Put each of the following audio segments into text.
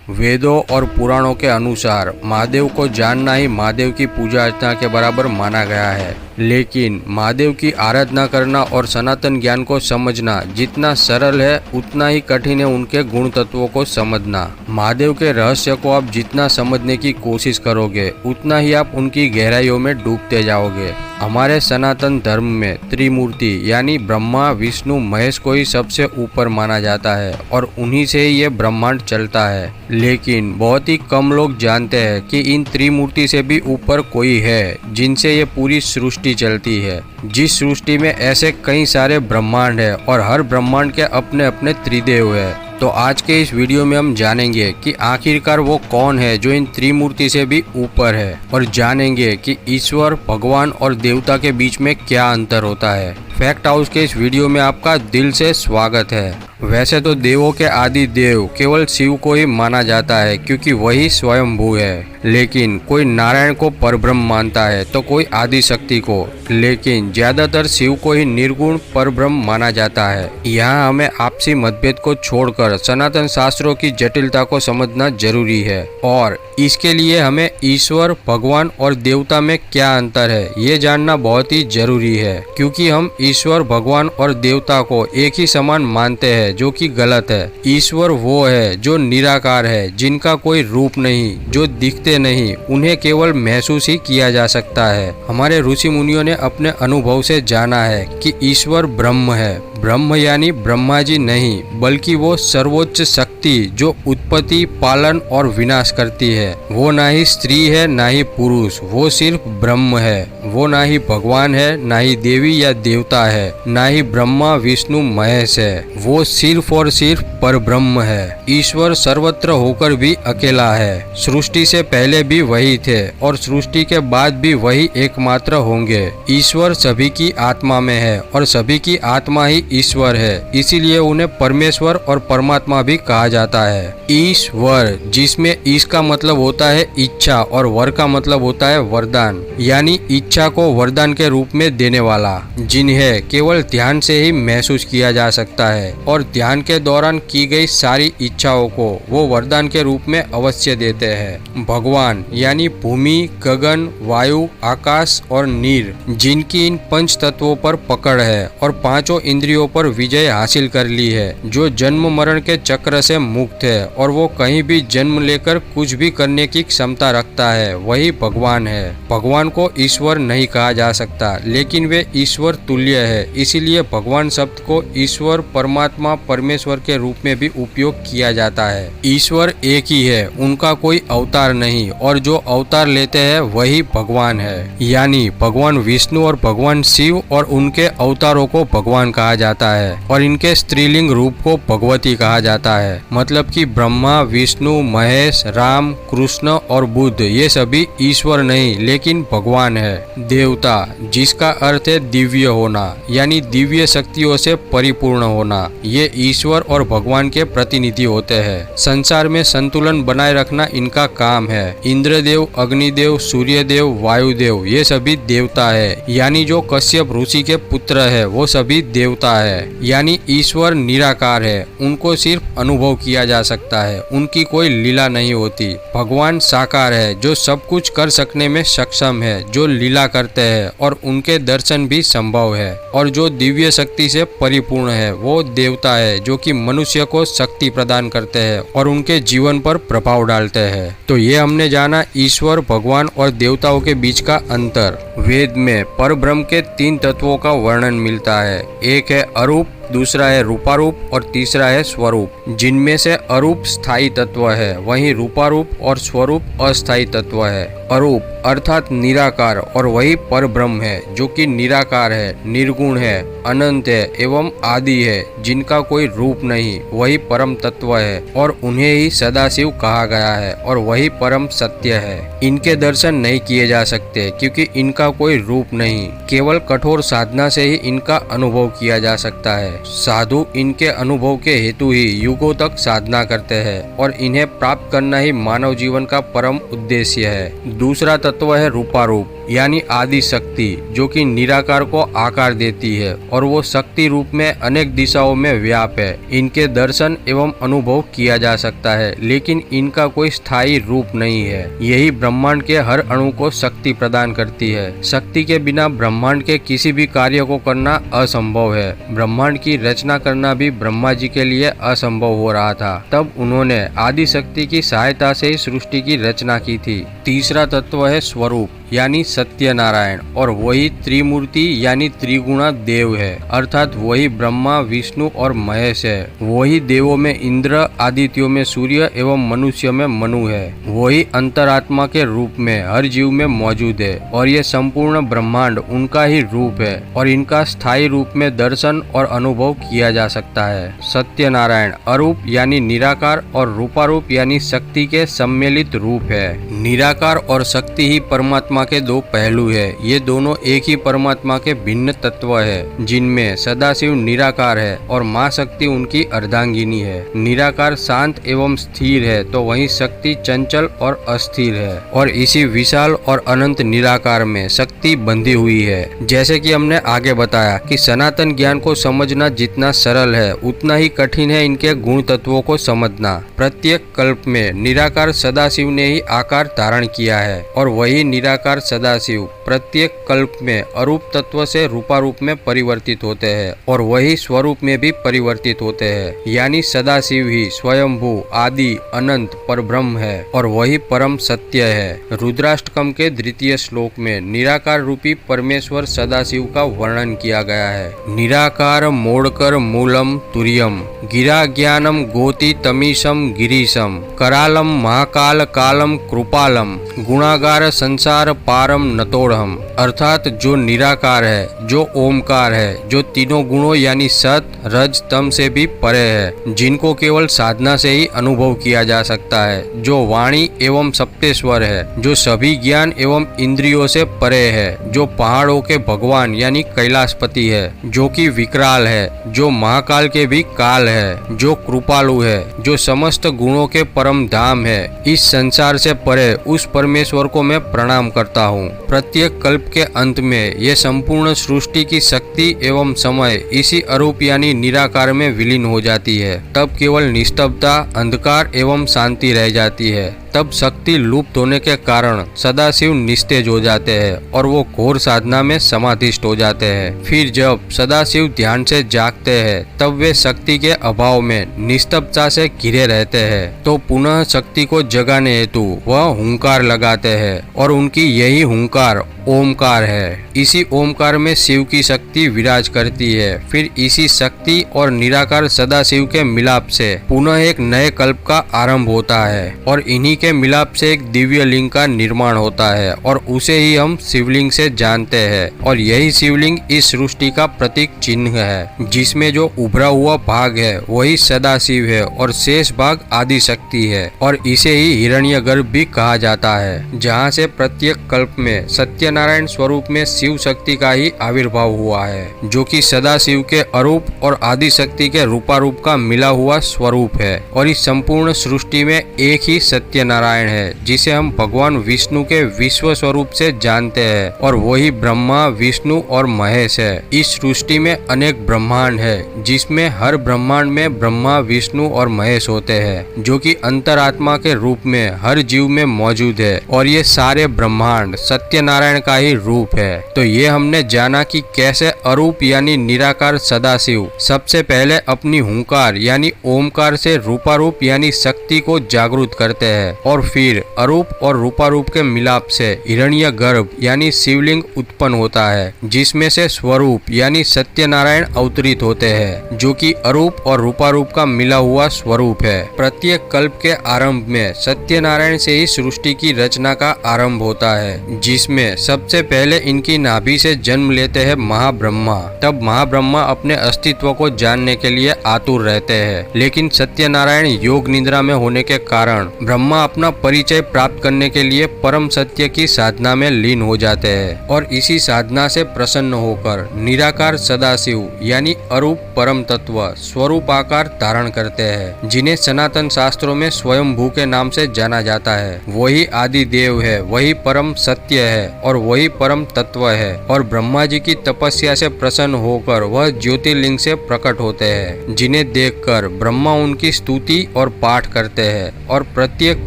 वेदों और पुराणों के अनुसार महादेव को जानना ही महादेव की पूजा अर्चना के बराबर माना गया है। लेकिन महादेव की आराधना करना और सनातन ज्ञान को समझना जितना सरल है उतना ही कठिन है उनके गुण तत्वों को समझना। महादेव के रहस्य को आप जितना समझने की कोशिश करोगे उतना ही आप उनकी गहराइयों में डूबते जाओगे। हमारे सनातन धर्म में त्रिमूर्ति यानी ब्रह्मा विष्णु महेश को ही सबसे ऊपर माना जाता है और उन्हीं से ही ये ब्रह्मांड चलता है। लेकिन बहुत ही कम लोग जानते हैं कि इन त्रिमूर्ति से भी ऊपर कोई है जिनसे ये पूरी सृष्टि चलती है। जिस सृष्टि में ऐसे कई सारे ब्रह्मांड है और हर ब्रह्मांड के अपने अपने त्रिदेव है। तो आज के इस वीडियो में हम जानेंगे कि आखिरकार वो कौन है जो इन त्रिमूर्ति से भी ऊपर है और जानेंगे कि ईश्वर भगवान और देवता के बीच में क्या अंतर होता है। फैक्ट हाउस के इस वीडियो में आपका दिल से स्वागत है। वैसे तो देवों के आदि देव केवल शिव को ही माना जाता है क्योंकि वही स्वयंभू है। लेकिन कोई नारायण को परब्रह्म मानता है तो कोई आदि शक्ति को, लेकिन ज्यादातर शिव को ही निर्गुण परब्रह्म माना जाता है। यहाँ हमें आपसी मतभेद को छोड़कर सनातन शास्त्रों की जटिलता को समझना जरूरी है और इसके लिए हमें ईश्वर भगवान और देवता में क्या अंतर है ये जानना बहुत ही जरूरी है। क्योंकि हम ईश्वर भगवान और देवता को एक ही समान मानते हैं जो कि गलत है। ईश्वर वो है जो निराकार है, जिनका कोई रूप नहीं, जो दिखते नहीं, उन्हें केवल महसूस ही किया जा सकता है। हमारे ऋषि मुनियों ने अपने अनुभव से जाना है कि ईश्वर ब्रह्म है। ब्रह्म यानी ब्रह्मा जी नहीं बल्कि वो सर्वोच्च शक्ति जो उत्पत्ति पालन और विनाश करती है। वो ना ही स्त्री है ना ही पुरुष, वो सिर्फ ब्रह्म है। वो ना ही भगवान है ना ही देवी या देवता है, ना ही ब्रह्मा विष्णु महेश है। वो सिर्फ और सिर्फ परब्रह्म है। ईश्वर सर्वत्र होकर भी अकेला है। सृष्टि से पहले भी वही थे और सृष्टि के बाद भी वही एकमात्र होंगे। ईश्वर सभी की आत्मा में है और सभी की आत्मा ही ईश्वर है। इसीलिए उन्हें परमेश्वर और परमात्मा भी कहा जाता है। ईश्वर जिसमें ईश का मतलब होता है इच्छा और वर का मतलब होता है वरदान, यानी इच्छा को वरदान के रूप में देने वाला, जिन्हें केवल ध्यान से ही महसूस किया जा सकता है और ध्यान के दौरान की गई सारी इच्छाओं को वो वरदान के रूप में अवश्य देते हैं। भगवान यानी भूमि गगन वायु आकाश और नीर, जिनकी इन पंच तत्वों पर पकड़ है और पांचों इंद्रियों पर विजय हासिल कर ली है, जो जन्म मरण के चक्र से मुक्त है और वो कहीं भी जन्म लेकर कुछ भी करने की क्षमता रखता है, वही भगवान है। भगवान को ईश्वर नहीं कहा जा सकता लेकिन वे ईश्वर तुल्य है। इसीलिए भगवान शब्द को ईश्वर परमात्मा परमेश्वर के रूप में भी उपयोग किया जाता है। ईश्वर एक ही है, उनका कोई अवतार नहीं और जो अवतार लेते हैं वही भगवान है। यानी भगवान विष्णु और भगवान शिव और उनके अवतारों को भगवान कहा जाता है और इनके स्त्रीलिंग रूप को भगवती कहा जाता है। मतलब कि ब्रह्मा विष्णु महेश राम कृष्ण और बुद्ध ये सभी ईश्वर नहीं लेकिन भगवान है। देवता जिसका अर्थ है दिव्य होना यानी दिव्य शक्तियों से परिपूर्ण होना, ये ईश्वर और भगवान के प्रतिनिधि होते हैं। संसार में संतुलन बनाए रखना इनका काम है। इंद्रदेव अग्निदेव सूर्यदेव वायुदेव ये सभी देवता है। यानी जो कश्यप ऋषि के पुत्र है वो सभी देवता है। यानी ईश्वर निराकार है, उनको सिर्फ अनुभव किया जा सकता है, उनकी कोई लीला नहीं होती। भगवान साकार है जो सब कुछ कर सकने में सक्षम है, जो लीला करते हैं और उनके दर्शन भी संभव है। और जो दिव्य शक्ति से परिपूर्ण है वो देवता है जो कि मनुष्य को शक्ति प्रदान करते हैं और उनके जीवन पर प्रभाव डालते हैं। तो ये हमने जाना ईश्वर भगवान और देवताओं के बीच का अंतर। वेद में परब्रह्म के 3 तत्वों का वर्णन मिलता है। एक है अरूप, दूसरा है रूपारूप और तीसरा है स्वरूप। जिनमें से अरूप स्थायी तत्व है वहीं रूपारूप और स्वरूप अस्थायी तत्व है। अरूप अर्थात निराकार और वही परब्रह्म है जो कि निराकार है, निर्गुण है, अनंत है एवं आदि है, जिनका कोई रूप नहीं, वही परम तत्व है और उन्हें ही सदाशिव कहा गया है और वही परम सत्य है। इनके दर्शन नहीं किए जा सकते क्योंकि इनका कोई रूप नहीं, केवल कठोर साधना से ही इनका अनुभव किया जा सकता है। साधु इनके अनुभव के हेतु ही युगों तक साधना करते हैं और इन्हें प्राप्त करना ही मानव जीवन का परम उद्देश्य है। दूसरा तत्व है रूपारूप। यानी आदि शक्ति, जो कि निराकार को आकार देती है और वो शक्ति रूप में अनेक दिशाओं में व्याप है। इनके दर्शन एवं अनुभव किया जा सकता है, लेकिन इनका कोई स्थायी रूप नहीं है। यही ब्रह्मांड के हर अणु को शक्ति प्रदान करती है। शक्ति के बिना ब्रह्मांड के किसी भी कार्य को करना असंभव है। ब्रह्मांड की रचना करना भी ब्रह्मा जी के लिए असंभव हो रहा था। तब उन्होंने आदि शक्ति की सहायता से ही सृष्टि की रचना की थी। तीसरा तत्व है स्वरूप, यानी सत्यनारायण, और वही त्रिमूर्ति यानी त्रिगुणा देव है, अर्थात वही ब्रह्मा, विष्णु और महेश है। वही देवों में इंद्र, आदित्यों में सूर्य एवं मनुष्य में मनु है। वही अंतरात्मा के रूप में हर जीव में मौजूद है और ये संपूर्ण ब्रह्मांड उनका ही रूप है और इनका स्थायी रूप में दर्शन और अनुभव किया जा सकता है। सत्यनारायण अरूप यानी निराकार और रूपारूप यानी शक्ति के सम्मिलित रूप है। निराकार और शक्ति ही परमात्मा के दो पहलू है। ये दोनों एक ही परमात्मा के भिन्न तत्व है, जिनमें सदाशिव निराकार है और माँ शक्ति उनकी अर्धांगिनी है। निराकार शांत एवं स्थिर है तो वहीं शक्ति चंचल और अस्थिर है, और इसी विशाल और अनंत निराकार में शक्ति बंधी हुई है। जैसे कि हमने आगे बताया कि सनातन ज्ञान को समझना जितना सरल है उतना ही कठिन है इनके गुण तत्वों को समझना। प्रत्येक कल्प में निराकार सदाशिव ने ही आकार धारण किया है और वही निराकार सदाशिव प्रत्येक कल्प में अरूप तत्व से रूपारूप में परिवर्तित होते हैं और वही स्वरूप में भी परिवर्तित होते हैं। यानी सदाशिव ही स्वयंभू, आदि, अनंत, परब्रह्म है और वही परम सत्य है। रुद्राष्टकम के द्वितीय श्लोक में निराकार रूपी परमेश्वर सदाशिव का वर्णन किया गया है। निराकार मोड़कर मूलम तुर्यम, गिरा ज्ञानम गोति तमीशम गिरीशम, करालम महाकाल कालम कृपालम, गुणागार संसार पारम नतोड़हम। अर्थात जो निराकार है, जो ओमकार है, जो तीनों गुणों यानी सत, रज, तम से भी परे है, जिनको केवल साधना से ही अनुभव किया जा सकता है, जो वाणी एवं सप्तेश्वर है, जो सभी ज्ञान एवं इंद्रियों से परे है, जो पहाड़ों के भगवान यानी कैलाशपति है, जो कि विकराल है, जो महाकाल के भी काल है, जो कृपालु है, जो समस्त गुणों के परम धाम है। इस संसार से परे उस परमेश्वर को मैं प्रणाम करता हूँ। प्रत्येक कल्प के अंत में ये संपूर्ण सृष्टि की शक्ति एवं समय इसी अरूप यानी निराकार में विलीन हो जाती है। तब केवल निस्तब्धता, अंधकार एवं शांति रह जाती है। तब शक्ति लुप्त होने के कारण सदाशिव निस्तेज हो जाते हैं और वो घोर साधना में समाधिष्ट हो जाते हैं। फिर जब सदाशिव ध्यान से जागते हैं तब वे शक्ति के अभाव में निस्तब्धता से घिरे रहते हैं। तो पुनः शक्ति को जगाने हेतु वह हुंकार लगाते हैं और उनकी यही हुंकार ओमकार है। इसी ओमकार में शिव की शक्ति विराज करती है। फिर इसी शक्ति और निराकार सदाशिव के मिलाप से पुनः एक नए कल्प का आरंभ होता है और इन्हीं के मिलाप से एक दिव्य लिंग का निर्माण होता है और उसे ही हम शिवलिंग से जानते हैं। और यही शिवलिंग इस सृष्टि का प्रतीक चिन्ह है, जिसमें जो उभरा हुआ भाग है वही सदाशिव है और शेष भाग आदि शक्ति है और इसे ही हिरण्यगर्भ भी कहा जाता है, जहाँ से प्रत्येक कल्प में सत्यनारायण स्वरूप में शिव शक्ति का ही आविर्भाव हुआ है, जो कि सदाशिव के अरूप और आदि शक्ति के रूपारूप का मिला हुआ स्वरूप है। और इस संपूर्ण सृष्टि में एक ही सत्यनारायण है, जिसे हम भगवान विष्णु के विश्व स्वरूप से जानते हैं और वही ब्रह्मा, विष्णु और महेश है। इस सृष्टि में अनेक ब्रह्मांड है, जिसमें हर ब्रह्मांड में ब्रह्मा, विष्णु और महेश होते हैं, जो कि अंतरात्मा के रूप में हर जीव में मौजूद है और ये सारे ब्रह्मांड सत्यनारायण का ही रूप है। तो ये हमने जाना कि कैसे अरूप यानी निराकार सदाशिव सबसे पहले अपनी हुंकार यानी ओमकार से रूपारूप यानी शक्ति को जागृत करते हैं और फिर अरूप और रूपारूप के मिलाप से हिरण्यगर्भ यानी शिवलिंग उत्पन्न होता है, जिसमें से स्वरूप यानी सत्यनारायण अवतरित होते हैं, जो कि अरूप और रूपारूप का मिला हुआ स्वरूप है। प्रत्येक कल्प के आरंभ में सत्यनारायण से ही सृष्टि की रचना का आरंभ होता है, जिसमें सबसे पहले इनकी नाभि से जन्म लेते हैं महाब्रह्मा। तब महाब्रह्मा अपने अस्तित्व को जानने के लिए आतुर रहते हैं, लेकिन सत्यनारायण योग निद्रा में होने के कारण ब्रह्मा अपना परिचय प्राप्त करने के लिए परम सत्य की साधना में लीन हो जाते हैं और इसी साधना से प्रसन्न होकर निराकार सदाशिव यानी अरूप परम तत्व स्वरूप आकार धारण करते हैं, जिन्हें सनातन शास्त्रों में स्वयंभू के नाम से जाना जाता है। वही आदि देव है, वही परम सत्य है और वही परम तत्व है और ब्रह्मा जी की तपस्या से प्रसन्न होकर वह ज्योतिर्लिंग से प्रकट होते हैं, जिन्हें देखकर ब्रह्मा उनकी स्तुति और पाठ करते हैं और प्रत्येक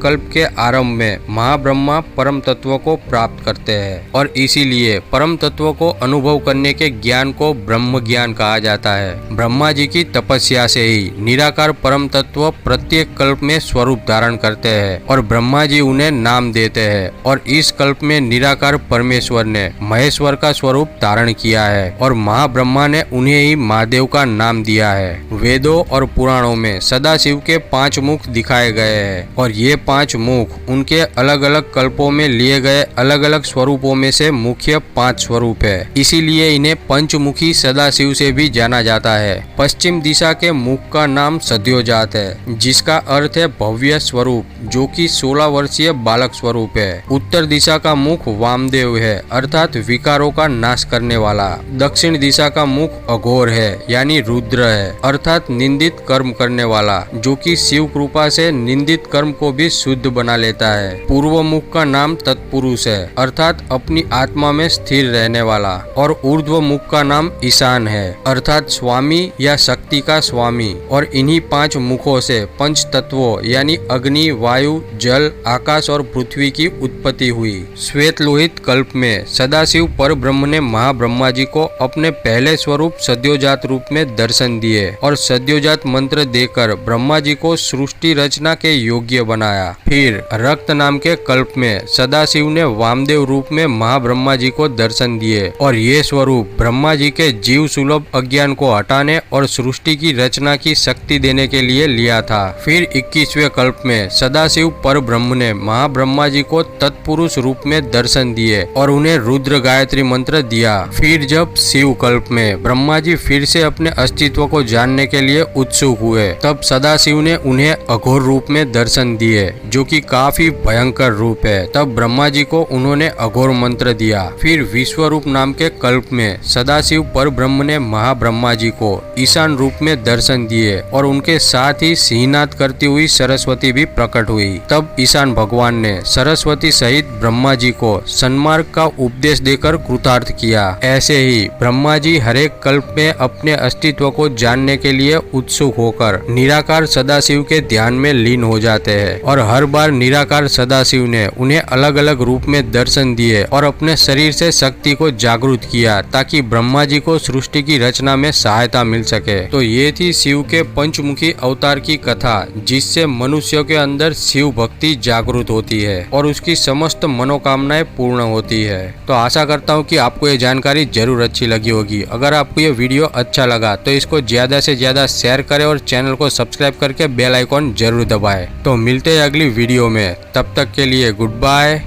कल्प के आरंभ में महाब्रह्मा परम तत्व को प्राप्त करते हैं और इसीलिए परम तत्व को अनुभव करने के ज्ञान को ब्रह्म ज्ञान कहा जाता है। ब्रह्मा जी की तपस्या से ही निराकार परम तत्व प्रत्येक कल्प में स्वरूप धारण करते हैं और ब्रह्मा जी उन्हें नाम देते हैं और इस कल्प में निराकार परमेश्वर ने महेश्वर का स्वरूप धारण किया है और महाब्रह्मा ने उन्हें ही महादेव का नाम दिया है। वेदों और पुराणों में सदाशिव के 5 मुख दिखाए गए हैं और ये 5 मुख उनके अलग अलग कल्पों में लिए गए अलग अलग स्वरूपों में से मुख्य 5 स्वरूप है। इसीलिए इन्हें पंचमुखी सदाशिव से भी जाना जाता है। पश्चिम दिशा के मुख का नाम सद्योजात है, जिसका अर्थ है भव्य स्वरूप, जो कि 16 वर्षीय बालक स्वरूप है। उत्तर दिशा का मुख वामदेव है, अर्थात विकारों का नाश करने वाला। दक्षिण दिशा का मुख अघोर है, यानी रुद्र है, अर्थात निंदित कर्म करने वाला, जो कि शिव कृपा से निंदित कर्म को भी शुद्ध बना लेता है। पूर्व मुख का नाम तत्पुरुष है, अर्थात अपनी आत्मा में स्थिर रहने वाला और ऊर्ध्व मुख का नाम ईशान है, अर्थात स्वामी या शक्ति का स्वामी। और इन्हीं 5 मुखों से पंच तत्वों यानी अग्नि, वायु, जल, आकाश और पृथ्वी की उत्पत्ति हुई। श्वेत लोहित कल्प में सदाशिव पर ब्रह्म ने महाब्रह्मा जी को अपने पहले स्वरूप सद्योजात रूप में दर्शन दिए और सद्योजात मंत्र देकर ब्रह्मा जी को सृष्टि रचना के योग्य बनाया। फिर रक्त नाम के कल्प में सदाशिव ने वामदेव रूप में महाब्रह्मा जी को दर्शन दिए और ये स्वरूप ब्रह्मा जी के जीव सुलभ अज्ञान को हटाने और सृष्टि की रचना की शक्ति देने के लिए लिया था। फिर 21वें कल्प में सदाशिव पर ब्रह्म ने महाब्रह्मा जी को तत्पुरुष रूप में दर्शन दिए और उन्हें रुद्र गायत्री मंत्र दिया। फिर जब शिव कल्प में ब्रह्मा जी फिर से अपने अस्तित्व को जानने के लिए उत्सुक हुए, तब सदाशिव ने उन्हें अघोर रूप में दर्शन दिए, जो कि काफी भयंकर रूप है। तब ब्रह्मा जी को उन्होंने अघोर मंत्र दिया। फिर विश्वरूप नाम के कल्प में सदाशिव पर ब्रह्म ने महाब्रह्मा जी को ईशान रूप में दर्शन दिए और उनके साथ ही सिंहनाद करती हुई सरस्वती भी प्रकट हुई। तब ईशान भगवान ने सरस्वती सहित ब्रह्मा जी को सन्मार्ग का उपदेश देकर कृतार्थ किया। ऐसे ही ब्रह्मा जी हर एक कल्प में अपने अस्तित्व को जानने के लिए उत्सुक होकर निराकार सदाशिव के ध्यान में लीन हो जाते हैं और हर बार निराकार सदाशिव ने उन्हें अलग अलग रूप में दर्शन दिए और अपने शरीर से शक्ति को जागृत किया, ताकि ब्रह्मा जी को सृष्टि की रचना में सहायता मिल सके। तो ये थी शिव के पंचमुखी अवतार की कथा, जिससे मनुष्यों के अंदर शिव भक्ति जागृत होती है और उसकी समस्त मनोकामनाएं पूर्ण होती है। तो आशा करता हूँ कि आपको ये जानकारी जरूर अच्छी लगी होगी। अगर आपको ये वीडियो अच्छा लगा तो इसको ज्यादा से ज्यादा शेयर करें और चैनल को सब्सक्राइब करके बेल आइकॉन जरूर दबाएं। तो मिलते हैं अगली वीडियो में, तब तक के लिए गुड बाय,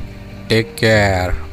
टेक केयर।